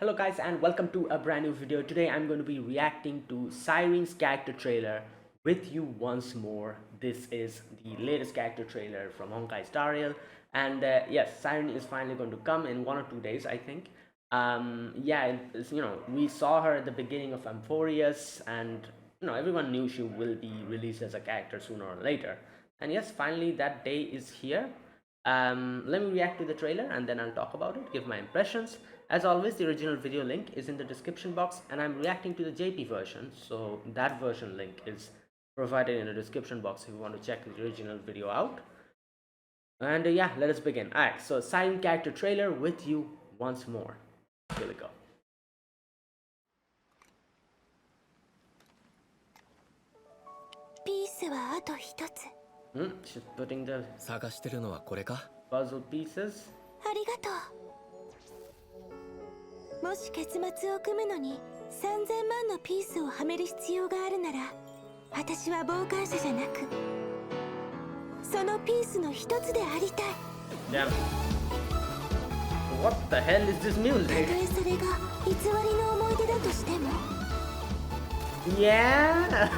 Hello guys and welcome to a brand new video. Today I'm going to be reacting to Sirene's character trailer with you once more. This is the latest character trailer from Honkai Star Rail, and yes, Sirene is finally going to come in 1 or 2 days, I think. Yeah, we saw her at the beginning of Amphorius, and everyone knew she will be released as a character sooner or later. And yes, finally that day is here. Let me react to the trailer and then I'll talk about it, give my impressions. As always, the original video link is in the description box, and I'm reacting to the JP version, so that version link is provided in the description box if you want to check the original video out. And yeah, let us begin. Alright, so Siren character trailer with you once more. Here we go. She's putting the 探してるのはこれか puzzle pieces. ありがとう。もし結末を組むのに3000万のピースをはめる必要があるなら、私は傍観者じゃなく、そのピースの一つでありたい。Damn. What the hell is this music? たとえそれが偽りの思い出だとしても。Yeah.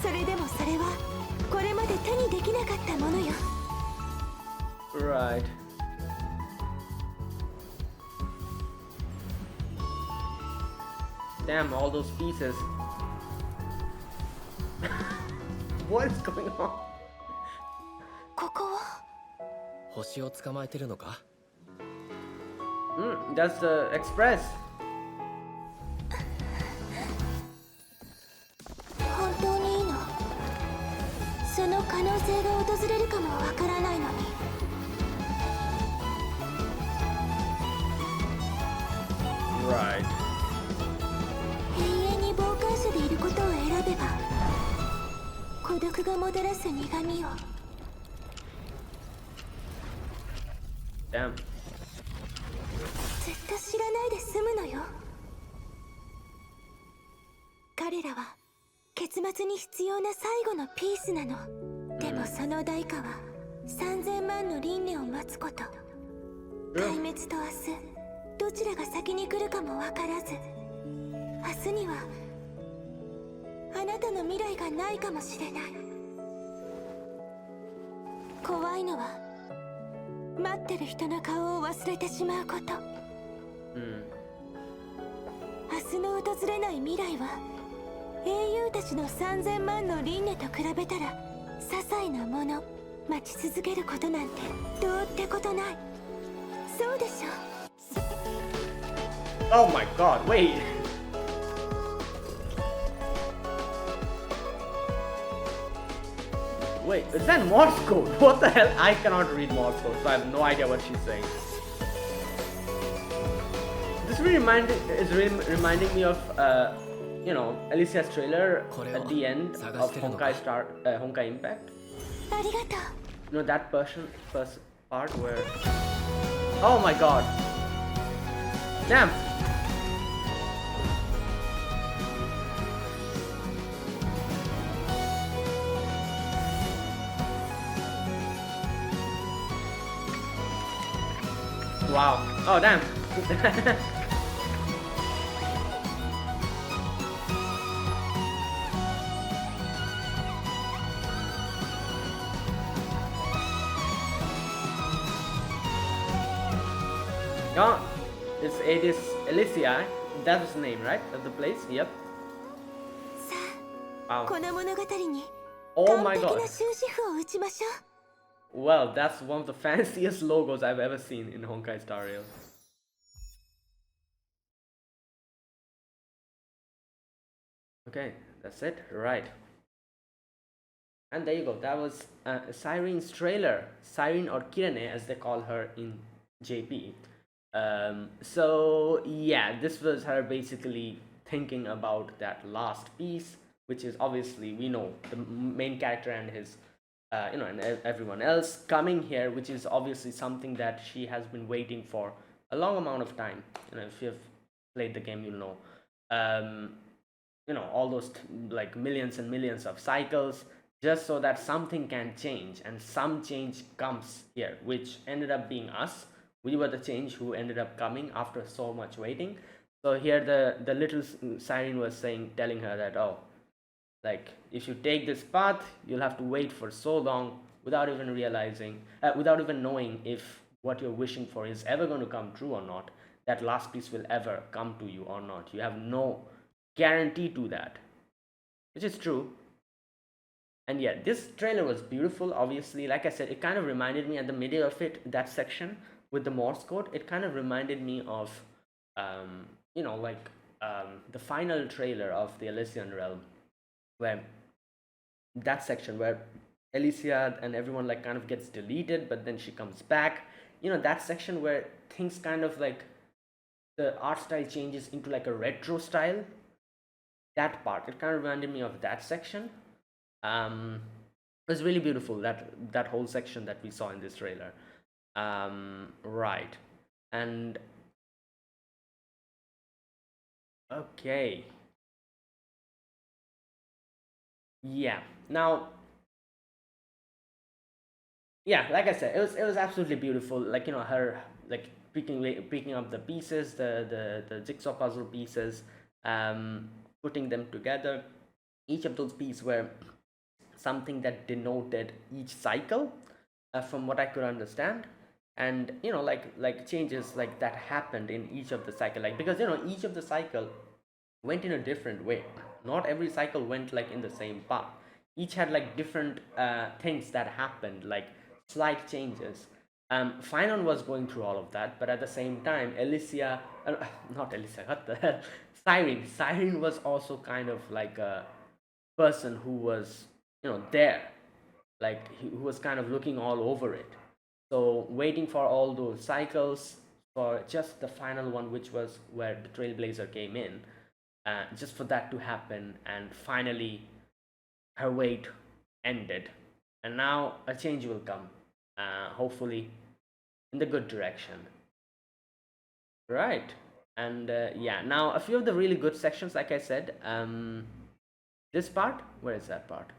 それでもそれはこれまで手にできなかったものよ。Right. Damn, all those pieces. What is going on? ここは星を捕まえてるのか That's the express. 本当にいいの？その可能性が訪れるかもわからないのに。Right. 永遠に傍観者でいることを選べば、孤独がもたらす苦みを。Damn. ずっと知らないで済むのよ。彼らは結末に必要な最後のピースなの。でもその代価は3000万の輪廻を待つこと。壊滅と明日、どちらが先に来るかも分からず、明日にはあなたの未来がないかもしれない。怖いのは待ってる人の顔を忘れてしまうこと。明日の訪れない未来は英雄たちの3000万の輪廻と比べたら些細なもの。待ち続けることなんてどうってことない。そうでしょ。 Oh my god, wait. Wait, is that Morse code? What the hell? I cannot read Morse code, so I have no idea what she's saying. This really reminding me of Alicia's trailer at the end of Honkai Impact. ありがとう。 That first part where... Oh my god. Damn. Wow. Oh damn. Oh, it is Alicia. That's the name, right? Of the place? Yep. さあ、 Wow. この物語に Oh 完 my 璧な god. 終止符を打ちましょう。 Well, that's one of the fanciest logos I've ever seen in Honkai Star Rail. Okay, that's it. Right. And there you go. That was Sirene's trailer. Sirene, or Kirene as they call her in JP. So yeah, this was her basically thinking about that last piece, which is obviously, we know, the main character and his and everyone else coming here, which is obviously something that she has been waiting for a long amount of time. If you've played the game, you'll know. All those like millions and millions of cycles, just so that something can change, and some change comes here, which ended up being us. We were the change who ended up coming after so much waiting. So here the little Siren was telling her that, oh, like if you take this path, you'll have to wait for so long without even realizing, without even knowing if what you're wishing for is ever going to come true or not. That last piece will ever come to you or not. You have no guarantee to that, which is true. And yeah, this trailer was beautiful. Obviously, like I said, it kind of reminded me at the middle of it, that section with the Morse code, it kind of reminded me of like the final trailer of the Elysian Realm, where that section where Alicia and everyone like kind of gets deleted, but then she comes back. That section where things kind of like the art style changes into like a retro style. That part, it kind of reminded me of that section. It was really beautiful, that whole section that we saw in this trailer. Right. And okay. Yeah. Now, yeah, like I said, it was absolutely beautiful. Like her like picking up the pieces, the jigsaw puzzle pieces, putting them together. Each of those pieces were something that denoted each cycle, from what I could understand. And like changes like that happened in each of the cycle, like because each of the cycle went in a different way. Not every cycle went like in the same path. Each had like different things that happened, like slight changes. Finon was going through all of that, but at the same time, Alicia, not Alicia, what the hell? Cyrene was also kind of like a person who was, there, like who was kind of looking all over it. So waiting for all those cycles for just the final one, which was where the Trailblazer came in, just for that to happen, and finally her wait ended, and now a change will come, hopefully in the good direction. Right. And yeah, now a few of the really good sections, like I said, this part, where is that part?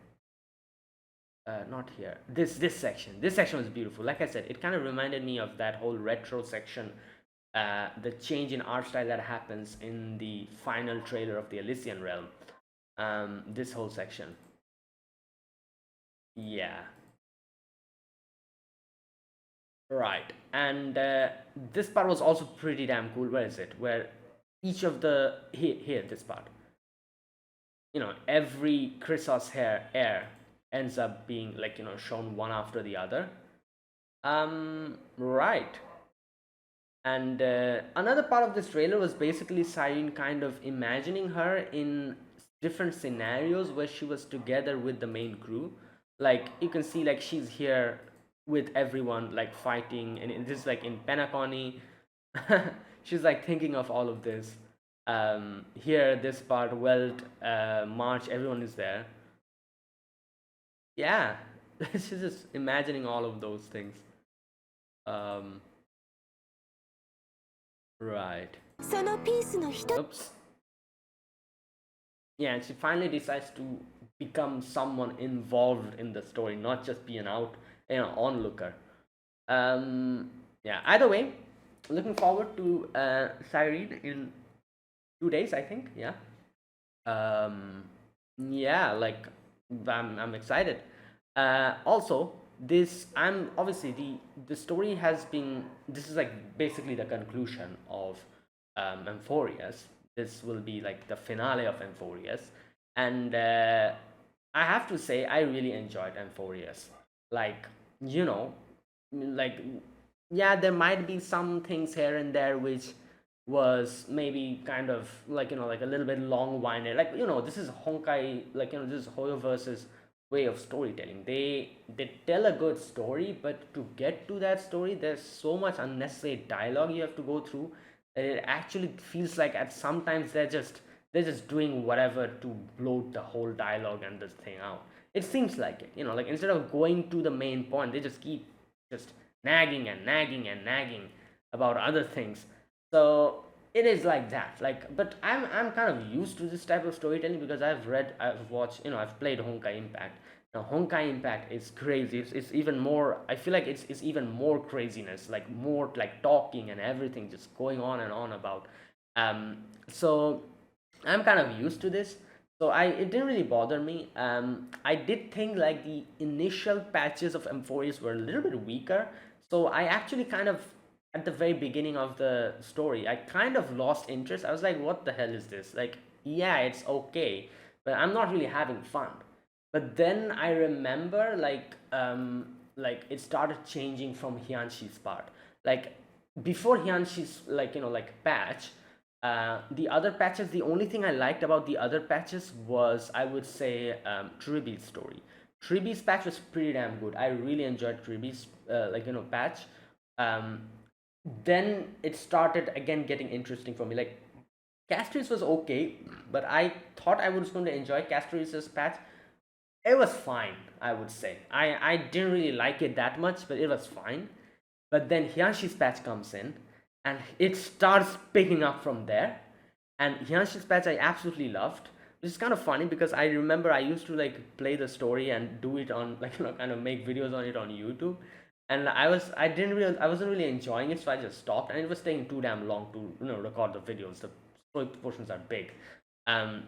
Not here. This section was beautiful. Like I said, it kind of reminded me of that whole retro section, the change in art style that happens in the final trailer of the Elysian Realm. This whole section, yeah. Right. And this part was also pretty damn cool. Where is it? Where each of the here this part, every Chrysos hair air ends up being like shown one after the other. Right. And another part of this trailer was basically Cyrene kind of imagining her in different scenarios where she was together with the main crew. Like you can see, like she's here with everyone, like fighting, and this is like in Penacony. She's like thinking of all of this. Here, this part, Welt, March, everyone is there. Yeah, she's just imagining all of those things. Um, right. そのピースの一 Oops. Yeah, and she finally decides to become someone involved in the story, not just be an onlooker. Yeah. Either way, looking forward to Cyrene in 2 days, I think. Yeah. Yeah, like I'm excited. Also, this I'm obviously the story has been. This is like basically the conclusion of Amphorius. This will be like the finale of Amphorius, and I have to say I really enjoyed Amphorius. Like like yeah, there might be some things here and there which was maybe kind of like like a little bit long-winded. Like this is Honkai, like this is Hoyoverse's way of storytelling. They tell a good story, but to get to that story, there's so much unnecessary dialogue you have to go through that it actually feels like at sometimes they're just doing whatever to bloat the whole dialogue and this thing out. It seems like it, like instead of going to the main point, they just keep just nagging and nagging and nagging about other things. So it is like that. Like, but I'm kind of used to this type of storytelling because I've watched, I've played Honkai Impact. Now Honkai Impact is crazy. It's even more. I feel like it's even more craziness, like more like talking and everything, just going on and on about So I'm kind of used to this, so it didn't really bother me. I did think like the initial patches of Amphorius were a little bit weaker, so I actually kind of, at the very beginning of the story, I kind of lost interest. I was like, what the hell is this? Like, yeah, it's okay, but I'm not really having fun. But then I remember like it started changing from Hyanshi's part. Like before Hyanshi's patch, the other patches, the only thing I liked about the other patches was, I would say, Tribi's story. Tribi's patch was pretty damn good. I really enjoyed Tribi's patch. Um, then it started again getting interesting for me. Like Castries was okay, but I thought I was going to enjoy Castries' patch. It was fine, I would say. I didn't really like it that much, but it was fine. But then Hyanshi's patch comes in, and it starts picking up from there. And Hyanshi's patch I absolutely loved, which is kind of funny because I remember I used to like play the story and do it on kind of make videos on it on YouTube. And I wasn't really enjoying it, so I just stopped, and it was taking too damn long to record the videos. The story portions are big. Um,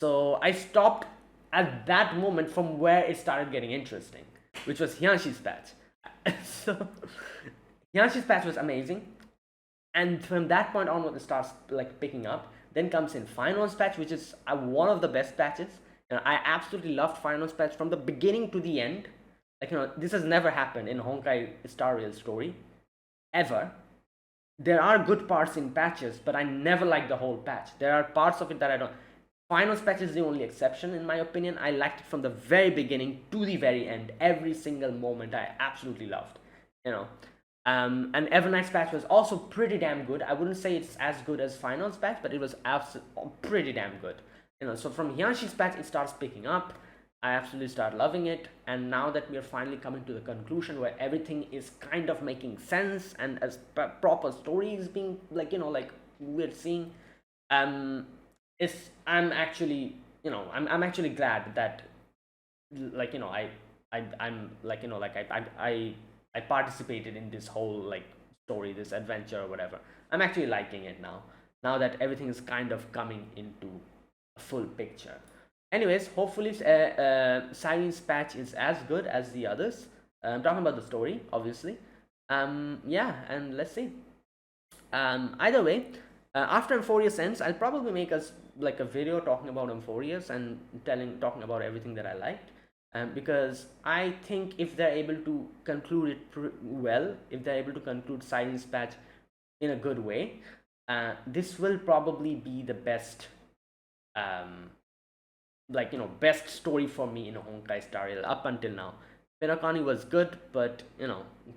so I stopped at that moment from where it started getting interesting, which was Hyanshi's patch. So Hyanshi's patch was amazing, and from that point onward, it starts like picking up. Then comes in Finance patch, which is one of the best patches. I absolutely loved Finance patch from the beginning to the end. This has never happened in Honkai Star Rail story ever. There are good parts in patches, but I never like the whole patch. There are parts of it that I don't. Finals patch is the only exception in my opinion. I liked it from the very beginning to the very end. Every single moment I absolutely loved. And Evernight's patch was also pretty damn good. I wouldn't say it's as good as Finals patch, but it was pretty damn good. So from Hyanshi's patch it starts picking up. I absolutely start loving it, and now that we are finally coming to the conclusion where everything is kind of making sense and as proper story is being we're seeing, I'm actually I'm actually glad that I participated in this whole story, this adventure or whatever. I'm actually liking it now that everything is kind of coming into a full picture. Anyways, hopefully Sirene's patch is as good as the others. I'm talking about the story, obviously. Yeah, and let's see. Either way, after Amphorius ends, I'll probably make a video talking about Amphorius and talking about everything that I liked. Because I think if they're able to conclude it well, if they're able to conclude Sirene's patch in a good way, this will probably be the best best story for me in Honkai Star Rail up until now. Penacony was good, but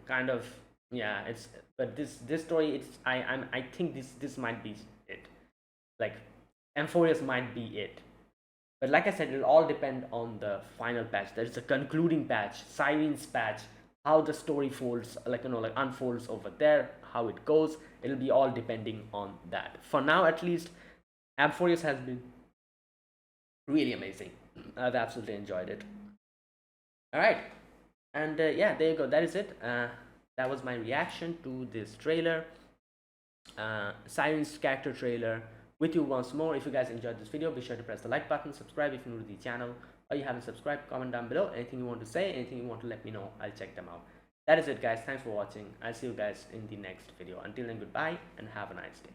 kind of, yeah, it's, but this story, it's I think this might be it. Like Amphorius might be it. But like I said, it'll all depend on the final patch. There's a concluding patch, Sirene's patch, how the story folds, unfolds over there, how it goes. It'll be all depending on that. For now, at least, Amphorius has been really amazing. I've absolutely enjoyed it. All right, and yeah, there you go. That is it. That was my reaction to this trailer, Sirene's character trailer. With you once more. If you guys enjoyed this video, be sure to press the like button, subscribe if you're new to the channel, or you haven't subscribed. Comment down below anything you want to say, anything you want to let me know. I'll check them out. That is it, guys. Thanks for watching. I'll see you guys in the next video. Until then, goodbye and have a nice day.